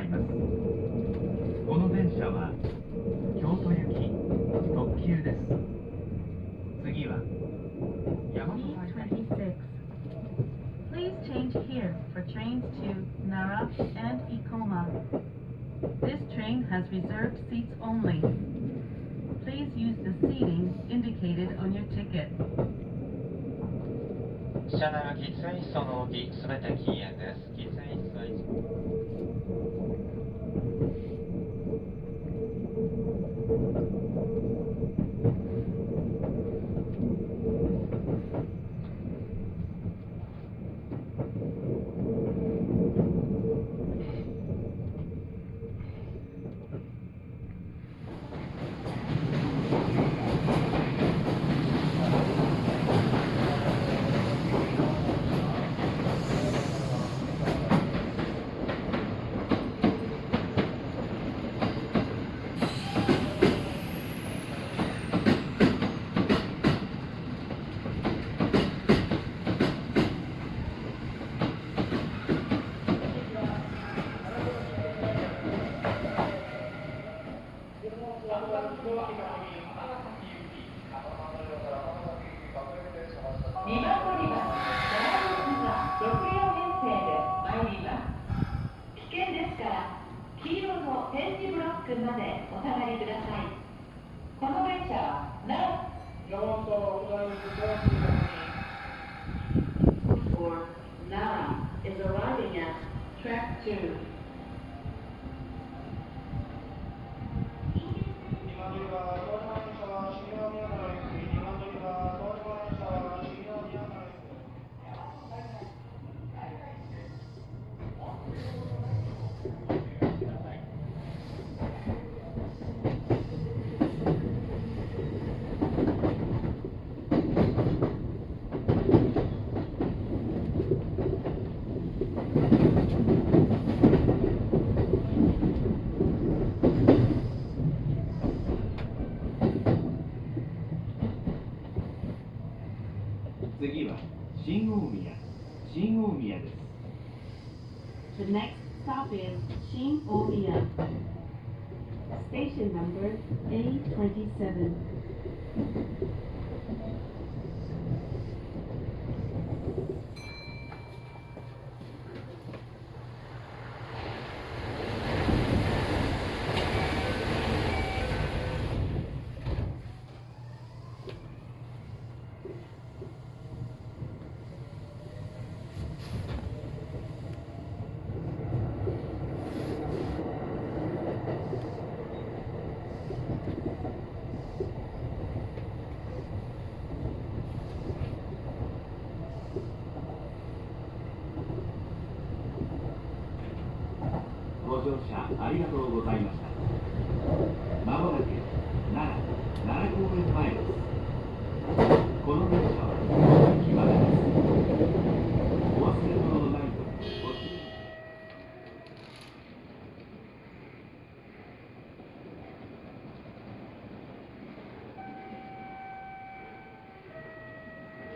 います。この電車は京都行き特急です。次は大和西大寺。 B26. Please change here for trains to Nara and Ikoma. This train has reserved seats only. Please use the seating indicated on your ticket. 車内は喫煙室の動きすべて禁煙です。喫煙室はFor Nara is arriving at track 2. 次は新大宮です。 The next stop is Shin-Omiya. Station number A27. ご乗車ありがとうございました。まもなく奈良